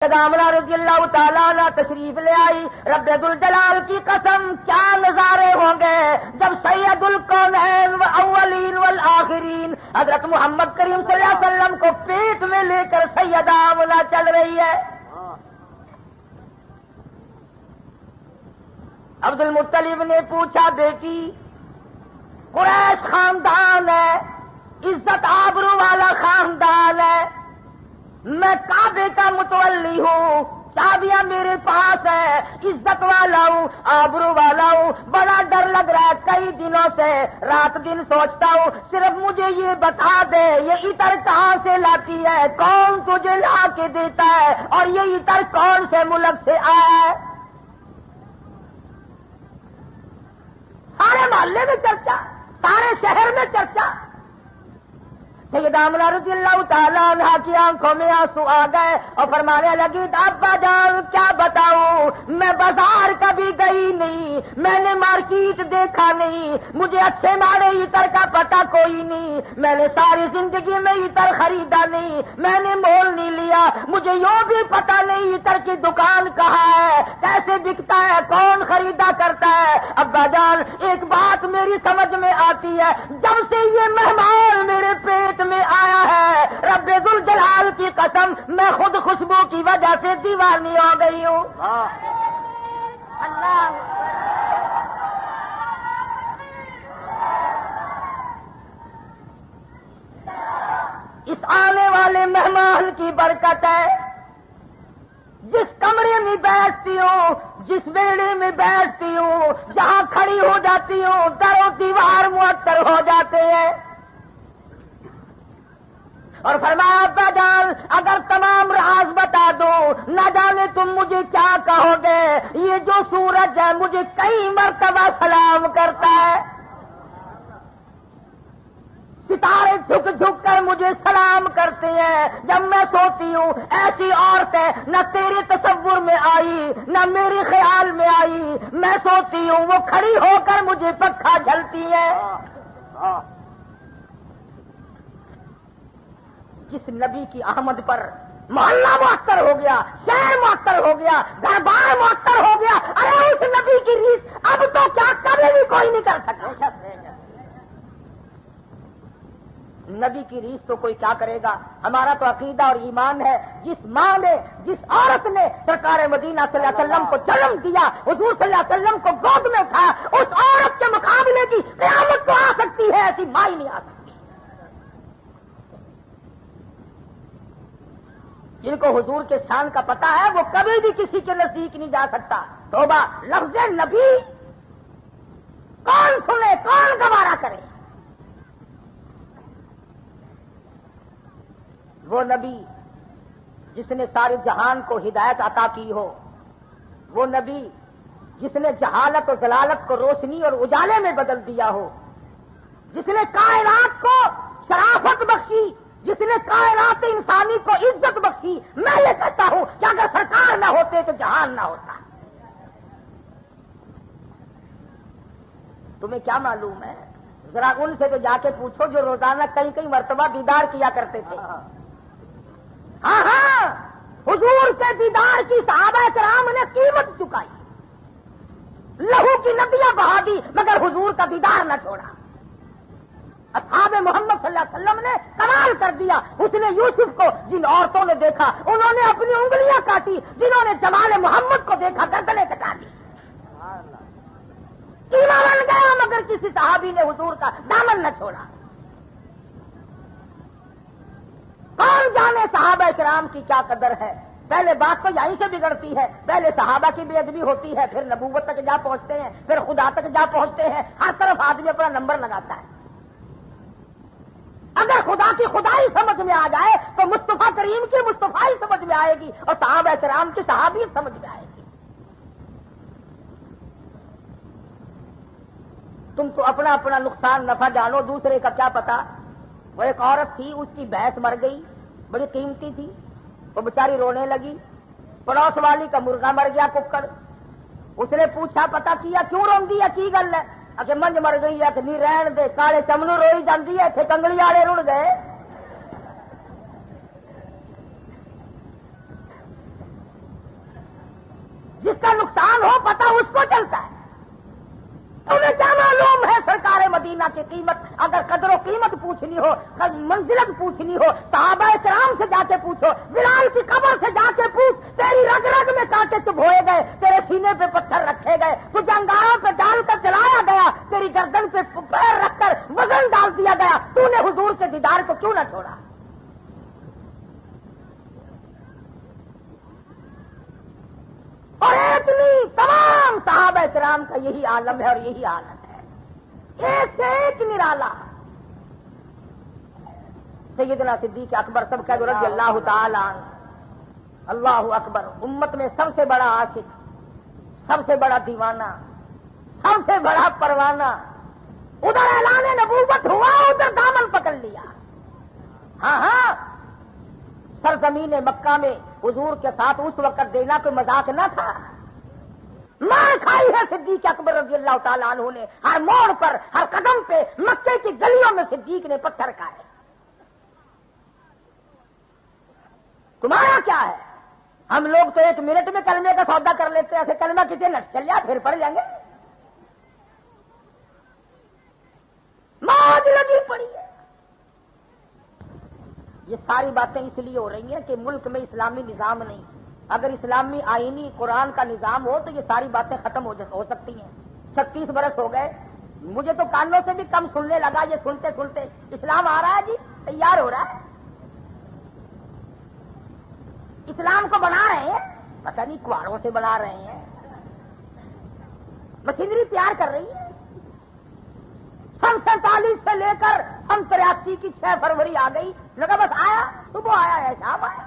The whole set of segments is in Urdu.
سیدہ آمنہ رضی اللہ تعالیٰ عنہ تشریف لے آئی. رب ذوالجلال کی قسم کیا نظارے ہوں گے جب سید الکونین والاولین والآخرین حضرت محمد کریم صلی اللہ علیہ وسلم کو پیٹ میں لے کر سیدہ آمنہ چل رہی ہے. عبد المطلب نے پوچھا بیٹی قریش خاندان ہے, عزت آبرو والا خاندان ہے, میں کعبے کا متولی ہوں, چابیاں میرے پاس ہے, عزت والا ہوں, آبرو والا ہوں, بڑا ڈر لگ رہا ہے کئی دنوں سے, رات دن سوچتا ہوں صرف مجھے یہ بتا دے یہ عطر کہاں سے لاتی ہے, کون تجھے لا کے دیتا ہے, اور یہ عطر کون سے ملک سے آیا ہے. سارے محلے میں چرچا, سارے شہر میں چرچا. سیدہ آمنہ رضی اللہ تعالیٰ عنہ کی آنکھوں میں آنسو آ گئے اور فرمانے لگی ابا جان کیا بتاؤں, میں بازار کبھی گئی نہیں, میں نے مارکیٹ دیکھا نہیں, مجھے اچھے مارے عطر کا پتہ کوئی نہیں, میں نے ساری زندگی میں عطر خریدا نہیں, میں نے مول نہیں لیا, مجھے یہ بھی پتہ نہیں عطر کی دکان کہاں ہے, کیسے بکتا ہے, کون خریدا کرتا ہے. ابا جان ایک بات میری سمجھ میں آتی ہے, جب سے یہ مہمان میرے پیٹ میں آیا ہے رب ذوالجلال کی قسم میں خود خوشبو کی وجہ سے دیوانی ہو گئی ہوں. اللہ اس آنے والے مہمان کی برکت ہے. جس کمرے میں بیٹھتی ہوں, جس بیڑے میں بیٹھتی ہوں, جہاں کھڑی ہو جاتی ہوں در و دیوار معطر ہو جاتے ہیں. اور فرمایا ابا جان اگر تمام راز بتا دو نہ جانے تم مجھے کیا کہو گے, یہ جو سورج ہے مجھے کئی مرتبہ سلام کرتا ہے, ستارے جھک جھک کر مجھے سلام کرتے ہیں جب میں سوتی ہوں. ایسی عورتیں نہ تیرے تصور میں آئی نہ میرے خیال میں آئی, میں سوتی ہوں وہ کھڑی ہو کر مجھے پکھا جھلتی ہے. جس نبی کی آمد پر محلہ معطر ہو گیا, شہر معطر ہو گیا, گھر بار معطر ہو گیا, ارے اس نبی کی ریس اب تو کیا کبھی بھی کوئی نہیں کر سکتا. نبی کی ریس تو کوئی کیا کرے گا. ہمارا تو عقیدہ اور ایمان ہے جس ماں نے, جس عورت نے سرکار مدینہ صلی اللہ علیہ وسلم کو جنم دیا, حضور صلی اللہ علیہ وسلم کو گود میں اٹھایا, اس عورت کے مقابلے کی قیامت تو آ سکتی ہے, ایسی ماں ہی نہیں آ سکتی. جن کو حضور کے شان کا پتہ ہے وہ کبھی بھی کسی کے نزدیک نہیں جا سکتا. توبہ, لفظ نبی کون سنے, کون گوارا کرے. وہ نبی جس نے سارے جہان کو ہدایت عطا کی ہو, وہ نبی جس نے جہالت اور ضلالت کو روشنی اور اجالے میں بدل دیا ہو, جس نے کائنات کو شرافت بخشی, جس نے کائنات انسانی کو عزت بخشی. میں یہ کہتا ہوں کہ اگر سرکار نہ ہوتے تو جہان نہ ہوتا. تمہیں کیا معلوم ہے, ذرا ان سے تو جا کے پوچھو جو روزانہ کئی کئی مرتبہ دیدار کیا کرتے تھے. ہاں ہاں, حضور کے دیدار کی صحابہ کرام نے قیمت چکائی, لہو کی ندیاں بہا دی مگر حضور کا دیدار نہ چھوڑا. اصحاب محمد صلی اللہ علیہ وسلم نے کمال کر دیا. اس نے یوسف کو جن عورتوں نے دیکھا انہوں نے اپنی انگلیاں کاٹی, جنہوں نے جمال محمد کو دیکھا گردنیں کٹا دی. قیمہ بن گیا مگر کسی صحابی نے حضور کا دامن نہ چھوڑا. کون جانے صحابہ کرام کی کیا قدر ہے. پہلے بات تو یہیں سے بگڑتی ہے, پہلے صحابہ کی بے ادبی ہوتی ہے, پھر نبوت تک جا پہنچتے ہیں, پھر خدا تک جا پہنچتے ہیں. ہر طرف آدمی اپنا نمبر لگاتا ہے. اگر خدا کی خدائی سمجھ میں آ جائے تو مصطفیٰ کریم کی مصطفیٰ سمجھ میں آئے گی اور صحابہ کرام کی صحابیت سمجھ میں آئے گی. تم تو اپنا اپنا نقصان نفع جانو, دوسرے کا کیا پتا. وہ ایک عورت تھی, اس کی بھینس مر گئی, بڑی قیمتی تھی, وہ بیچاری رونے لگی. پڑوس والی کا مرغا مر گیا, ککڑ. اس نے پوچھا, پتا کیا کیوں روندی ہے, کی گل ہے. کہ منج مر گئی ہے کہ نہیں رہن دے, کالے چمنو روئی جاندی ہے, تھے کنگلی والے رڑ گئے. جس کا نقصان ہو پتہ اس کو چلتا ہے. تمہیں کیا معلوم ہے سرکار مدینہ کی قیمت؟ اگر قدر و قیمت پوچھنی ہو، منزلت پوچھنی ہو، صحابہ کرام سے جا کے پوچھو، بلال کی قبر سے جا کے پوچھ. تیری رگ رگ میں کانٹے چبھوئے گئے، تیرے سینے پہ پتھر رکھے گئے، تجھے انگاروں پہ ڈال کر جلایا گیا، تیری گردن پہ پیر رکھ کر وزن ڈال دیا گیا، تو نے حضور کے دیدار کو کیوں نہ چھوڑا؟ اور اتنی تمام صحابہ کرام کا یہی عالم ہے اور یہی حالت ہے. ایک سے ایک نرالا. سیدنا صدیق اکبر سب کا رضی اللہ تعالی عنہ. اللہ اکبر. امت میں سب سے بڑا عاشق، سب سے بڑا دیوانہ، سب سے بڑا پروانہ. ادھر اعلان نبوت ہوا، ادھر دامن پکڑ لیا. ہاں ہاں، سرزمین مکہ میں حضور کے ساتھ اس وقت دینا کوئی مذاق نہ تھا. مار کھائی ہے صدیق اکبر رضی اللہ تعالیٰ عنہ نے. ہر موڑ پر، ہر قدم پہ مکے کی گلیوں میں صدیق نے پتھر کھائے. تمہارا کیا ہے؟ ہم لوگ تو 1 منٹ میں کلمے کا سودا کر لیتے ہیں. ایسے کلمہ کسی نٹ چل جائے پھر پڑ جائیں گے. موج لگی پڑی ہے. یہ ساری باتیں اس لیے ہو رہی ہیں کہ ملک میں اسلامی نظام نہیں. اگر اسلامی آئینی قرآن کا نظام ہو تو یہ ساری باتیں ختم ہو سکتی ہیں. 36 برس ہو گئے، مجھے تو کانوں سے بھی کم سننے لگا. یہ سنتے سنتے اسلام آ رہا ہے جی، تیار ہو رہا ہے. اسلام کو بنا رہے ہیں، پتہ نہیں کواڑوں سے بنا رہے ہیں، مشینری تیار کر رہی ہے. سن 47 سے لے کر سن 83 کی 6 فروری آ گئی، لگا بس آیا، صبح آیا ہے، شام آیا.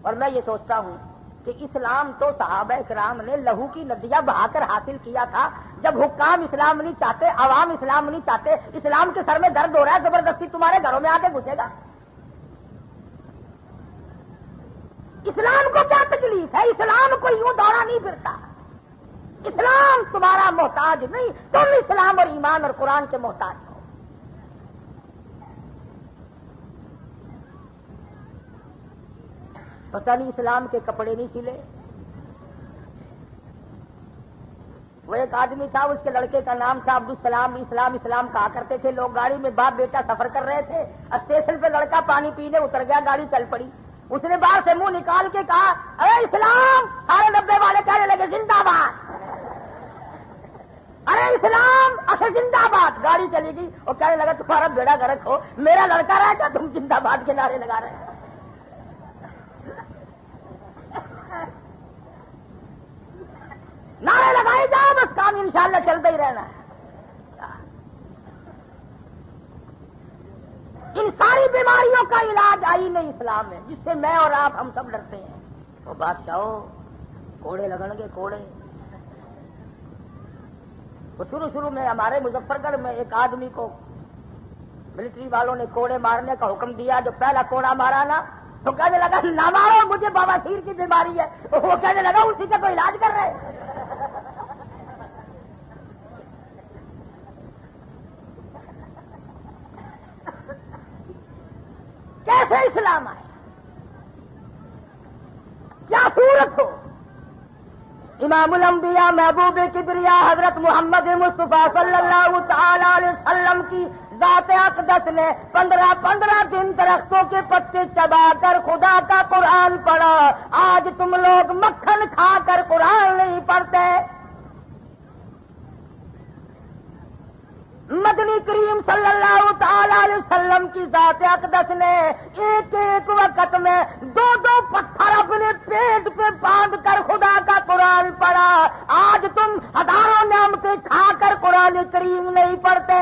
اور میں یہ سوچتا ہوں کہ اسلام تو صحابہ کرام نے لہو کی ندیاں بہا کر حاصل کیا تھا. جب حکام اسلام نہیں چاہتے، عوام اسلام نہیں چاہتے، اسلام کے سر میں درد ہو رہا ہے، زبردستی تمہارے گھروں میں آ کے گھسے گا. اسلام کو کیا تکلیف ہے؟ اسلام کو یوں دوڑا نہیں پھرتا. اسلام تمہارا محتاج نہیں، تم اسلام اور ایمان اور قرآن کے محتاج ہو. پتہ نہیں اسلام کے کپڑے نہیں سلے. وہ ایک آدمی تھا، اس کے لڑکے کا نام تھا عبدالسلام. اسلام اسلام کہا کرتے تھے لوگ. گاڑی میں باپ بیٹا سفر کر رہے تھے، اسٹیشن پہ لڑکا پانی پینے اتر گیا، گاڑی چل پڑی. اس نے باہر سے منہ نکال کے کہا اے اسلام. سارے 90 والے کہنے لگے زندہ باد. ارے اسلام، اچھا زندہ باد. گاڑی چلی گئی. اور کہنے لگا تمہارا بیڑا غرق ہو، میرا لڑکا رہا کیا تم زندہ باد کے نعرے لگا رہے ہیں؟ نعرے لگائے جاؤ، بس کام انشاءاللہ چلتا ہی رہنا ہے. ان ساری بیماریوں کا علاج آئین اسلام ہے، جس سے میں اور آپ ہم سب ڈرتے ہیں. وہ بادشاہوں کوڑے لگن گے، کوڑے. وہ شروع میں ہمارے مظفر گڑھ میں ایک آدمی کو ملٹری والوں نے کوڑے مارنے کا حکم دیا. جو پہلا کوڑا مارا نا تو کہنے لگا نہ مارو، مجھے بواسیر کی بیماری ہے. وہ کہنے لگا اسی کا کوئی علاج کر رہے. کیسے اسلام آئے؟ کیا صورت ہو؟ امام الانبیاء محبوب کبریا حضرت محمد مصطفیٰ صلی اللہ تعالی علیہ وسلم کی ذات اقدس نے 15 دن درختوں کے پتے چبا کر خدا کا قرآن پڑھا. آج تم لوگ مکھن کھا کر قرآن نہیں پڑھتے. مدنی کریم صلی اللہ تعالی علیہ وسلم کی ذات اقدس نے ایک وقت میں 2 پتھر اپنے پیٹ پہ باندھ کر خدا کا قرآن پڑھا. آج تم ہزاروں نعمتیں کھا کر قرآن کریم نہیں پڑھتے.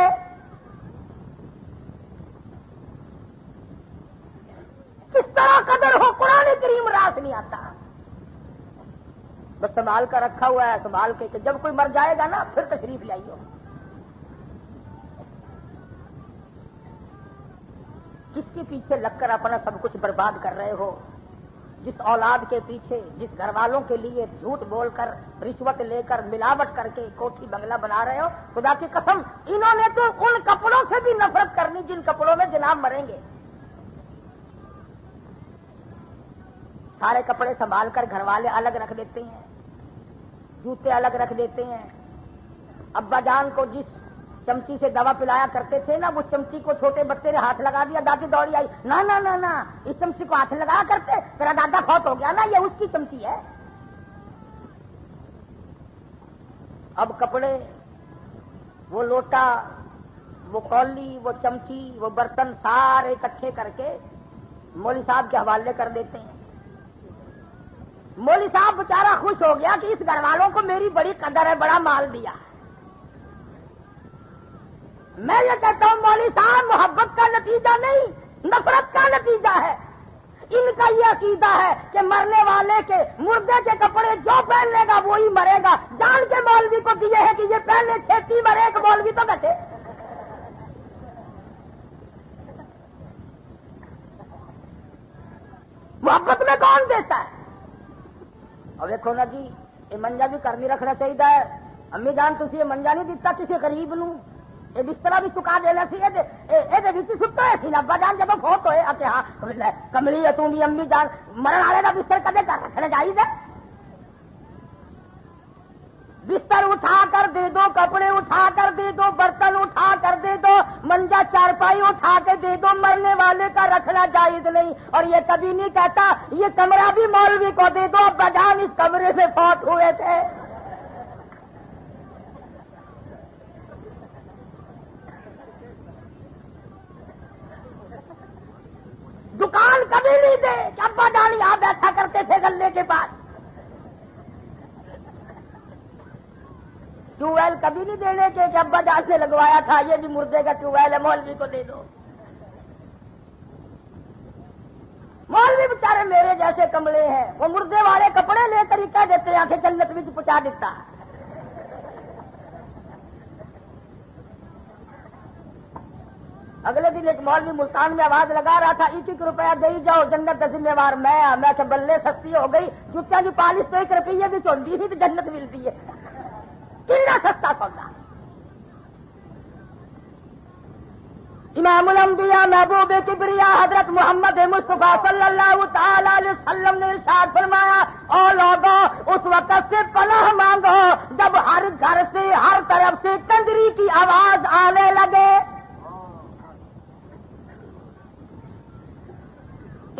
کس طرح قدر ہو قرآن کریم راس نہیں آتا. بس سنبھال کر رکھا ہوا ہے، سنبھال کے کہ جب کوئی مر جائے گا نا پھر تشریف لے آئیو. کس کے پیچھے لگ کر اپنا سب کچھ برباد کر رہے ہو؟ جس اولاد کے پیچھے، جس گھر والوں کے لیے جھوٹ بول کر، رشوت لے کر، ملاوٹ کر کے کوٹھی بنگلہ بنا رہے ہو، خدا کی قسم انہوں نے تو ان کپڑوں سے بھی نفرت کرنی جن کپڑوں میں جناب مریں گے. سارے کپڑے سنبھال کر گھر والے الگ رکھ دیتے ہیں، جوتے الگ رکھ دیتے ہیں. ابا جان کو جس چمچی سے دوا پلایا کرتے تھے نا، وہ چمچی کو چھوٹے بچے نے ہاتھ لگا دیا، دادی دوڑی آئی، نہ نہ نہ نہ، اس چمچی کو ہاتھ لگایا کرتے، تیرا دادا فوت ہو گیا نا، یہ اس کی چمچی ہے. اب کپڑے، وہ لوٹا، وہ کولی، وہ چمچی، وہ برتن سارے اکٹھے کر کے مولوی صاحب کے حوالے کر دیتے ہیں. مولوی صاحب بیچارہ خوش ہو گیا کہ اس گھر والوں کو میری بڑی قدر ہے، بڑا مال دیا. میں یہ کہتا ہوں مولوی صاحب محبت کا نتیجہ نہیں، نفرت کا نتیجہ ہے. ان کا یہ عقیدہ ہے کہ مرنے والے کے مردے کے کپڑے جو پہن لے گا وہی مرے گا. جان کے مولوی کو دیے ہے کہ یہ پہلے چھیتی مرے، ایک مولوی تو بیٹھے. محبت میں کون دیتا ہے؟ اور دیکھو نا جی، یہ منجا بھی کر نہیں رکھنا چاہیے. امی جان تھی یہ منجا نہیں دیتا کسی غریب نو، یہ بستر بھی چکا دینا سی، یہ ستا سی نا. ابا جان جب فوت ہوئے کہ ہاں کملی ہے تم بھی امی جان، مرن والے کا بستر کدے کر رکھنا چاہیے. بستر اٹھا کر دے دو، کپڑے اٹھا کر دے دو، برتن اٹھا کر دے دو، منجا چارپائی اٹھا کے دے دو، مرنے والے کا رکھنا جائز نہیں. اور یہ کبھی نہیں کہتا یہ کمرہ بھی مولوی کو دے دو، ابا جان اس کمرے سے فوت ہوئے تھے. دکان کبھی نہیں دے کہ ابا جان یہاں بیٹھا کرتے تھے گلے کے پاس. ٹیوب ویل کبھی نہیں دینے کے کہ ابا جان سے لگوایا تھا، یہ بھی مردے کا ٹیوب ویل ہے، مولوی کو دے دو. مولوی بیچارے میرے جیسے کملے ہیں، وہ مردے والے کپڑے لے کر ہی کہہ دیتے ہیں کہ جنت میں پہنچا دیتا. اگلے دن ایک مولوی ملتان میں آواز لگا رہا تھا، 1 روپیہ دے جاؤ جنت کا ذمہ وار میں کہ بلے سستی ہو گئی، جوتیاں کی پالش تو 1 روپیے بھی چوندی تھی تو جنت ملتی ہے. کتنا سستا سودا. امام الانبیاء محبوب کبریا حضرت محمد مصطفیٰ صلی اللہ تعالی علیہ وسلم نے ارشاد فرمایا، او لوگوں اس وقت سے پناہ مانگو جب ہر گھر سے ہر طرف سے کنجری کی آواز آنے لگے.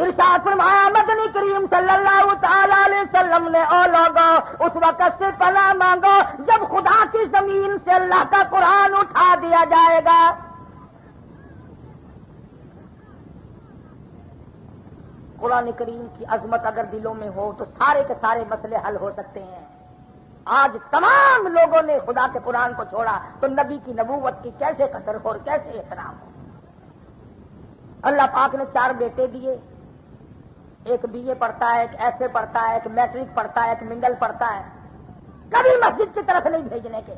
ارشاد فرمایا مدنی کریم صلی اللہ تعالی علیہ وسلم نے، او لوگوں اس وقت سے پناہ مانگو جب خدا کی زمین سے اللہ کا قرآن اٹھا دیا جائے گا. قرآن کریم کی عظمت اگر دلوں میں ہو تو سارے کے سارے مسئلے حل ہو سکتے ہیں. آج تمام لوگوں نے خدا کے قرآن کو چھوڑا تو نبی کی نبوت کی کیسے قدر ہو اور کیسے احترام ہو. اللہ پاک نے 4 بیٹے دیے، ایک BA پڑھتا ہے، ایک FA پڑھتا ہے، ایک میٹرک پڑھتا ہے، ایک منڈل پڑھتا ہے. کبھی مسجد کی طرف نہیں بھیجنے کے.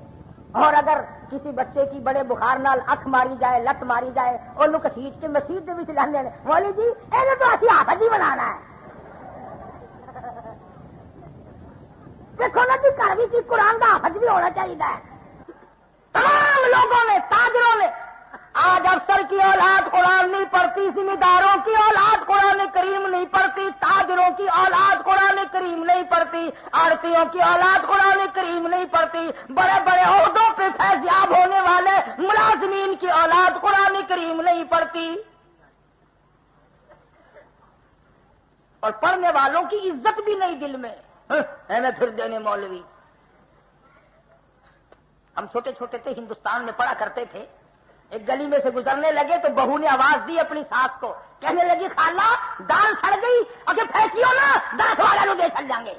اور اگر کسی بچے کی بڑے بخار نال اکھ ماری جائے، لت ماری جائے اور لوگ کسیٹ کے مسجد میں بھی چلانے بولے جی یہ تو ایسی حافظ ہی بنانا ہے. دیکھو نا جی گھر کی قرآن کا حافظ بھی ہونا چاہیے. تمام لوگوں نے، تاجروں نے، آج افسر کی اولاد قرآن نہیں پڑھتی، ذمہ داروں کی اولاد قرآن کریم نہیں پڑھتی، تاجروں کی اولاد قرآن کریم نہیں پڑھتی، آڑتیوں کی اولاد قرآن کریم نہیں پڑھتی، بڑے بڑے عہدوں پہ فیضیاب ہونے والے ملازمین کی اولاد قرآن کریم نہیں پڑھتی. اور پڑھنے والوں کی عزت بھی نہیں دل میں. میں پھر دینے مولوی. ہم چھوٹے چھوٹے تھے، ہندوستان میں پڑھا کرتے تھے. ایک گلی میں سے گزرنے لگے تو بہو نے آواز دی اپنی ساس کو، کہنے لگی خالہ دال سڑ گئی، اگر پھینکیو نا 10 والا لوگ چل جائیں گے.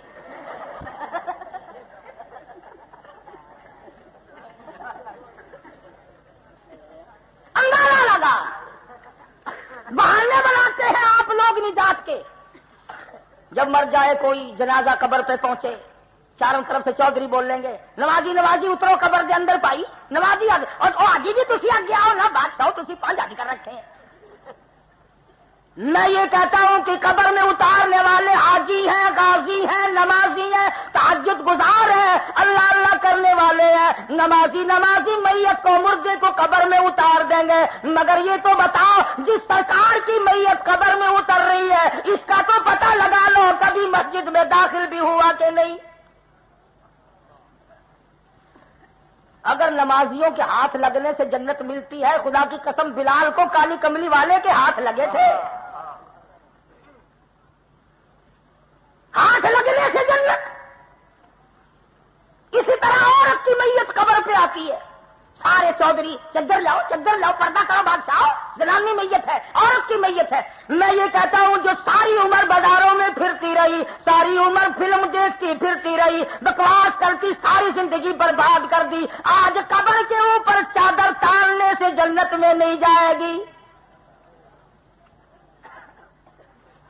اندازہ لگا بہانے بناتے ہیں آپ لوگ نجات کے. جب مر جائے کوئی، جنازہ قبر پہ پہنچے، چاروں طرف سے چودھری بول لیں گے نوازی نوازی اترو قبر دے اندر پائی نوازی آگے. اور آجی جی تھی آگے آؤ نا بادشاہ، تھی 5 آدھی کر رکھے ہیں. میں یہ کہتا ہوں کہ قبر میں اتارنے والے حاجی ہیں، غازی ہیں، نمازی ہیں، تہجد گزار ہیں، اللہ اللہ کرنے والے ہیں. نمازی میت کو، مردے کو قبر میں اتار دیں گے. مگر یہ تو بتاؤ جس سرکار کی میت قبر میں اتر رہی ہے اس کا تو پتہ لگا لو کبھی اگر نمازیوں کے ہاتھ لگنے سے جنت ملتی ہے، خدا کی قسم بلال کو کالی کملی والے کے ہاتھ لگے تھے، ہاتھ لگنے سے جنت۔ اسی طرح عورت کی میت قبر پہ آتی ہے، سارے چودھری چادر لاؤ پردہ کرو بادشاہ، زنانی میت ہے، عورت کی میت ہے۔ میں یہ کہتا ہوں جو ساری عمر بازاروں میں پھرتی رہی، ساری عمر فلم دیکھتی پھرتی رہی، بکواس کرتی، ساری زندگی برباد کر دی، آج قبر کے اوپر چادر تاننے سے جنت میں نہیں جائے گی۔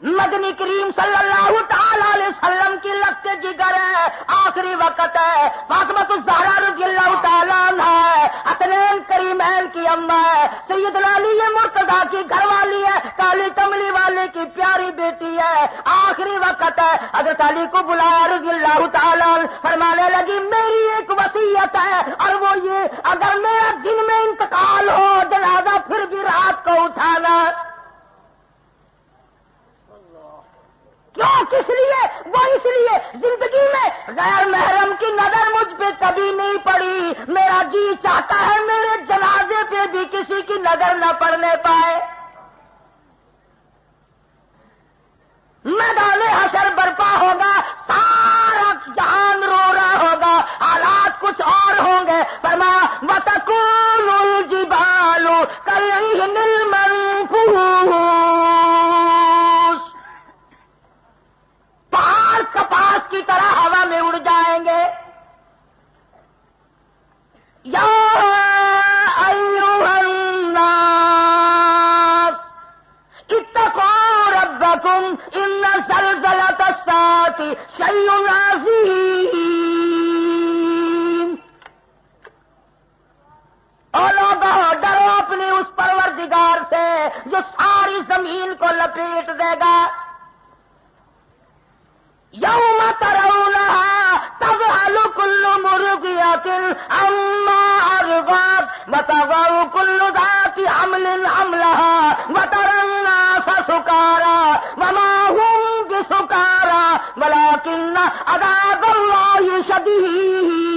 مدنی کریم صلی اللہ تعالی علیہ وسلم کی لگت جگر ہے، آخری وقت ہے، فاطمہ الزہرا رضی اللہ تعالیٰ عنہ ہے، حسنین کریمین کی اماں ہے، سیدنا علی مرتضیٰ کی گھر والی ہے، کالی کملی والے کی پیاری بیٹی ہے، آخری وقت ہے۔ حضرت علی کو بلایا رضی اللہ تعالیٰ عنہ، فرمانے لگی میری ایک وصیت ہے، اور وہ یہ اگر میرا دن میں انتقال ہو جنازہ پھر بھی رات کو اٹھانا۔ کیوں؟ کس لیے؟ وہ اس لیے زندگی میں غیر محرم کی نظر مجھ پہ کبھی نہیں پڑی، میرا جی چاہتا ہے میرے جنازے پہ بھی کسی کی نظر نہ پڑنے پائے۔ میدان حشر برپا ہوگا، سارا جہان رو رہا ہوگا، حالات کچھ اور ہوں گے۔ فرمایا وَتَكُونُ الْجِبَالُ كَالْعِهْنِ الْمَنفُوشِ، پہاڑ کپاس کی طرح ہوا میں اڑ جائیں گے۔ یا ایھا الناس اتقوا ربکم ان زلزلۃ الساعۃ شیء عظیم۔ او لوگو ڈرو اپنے اس پروردگار سے جو ساری زمین کو لپیٹ دے گا۔ یوم ترونها تذهل كل مرضعة عما أرضعت وتضع كل ذات حمل حملها وترى الناس سكارى وما هم بسكارى ولكن عذاب الله شديد۔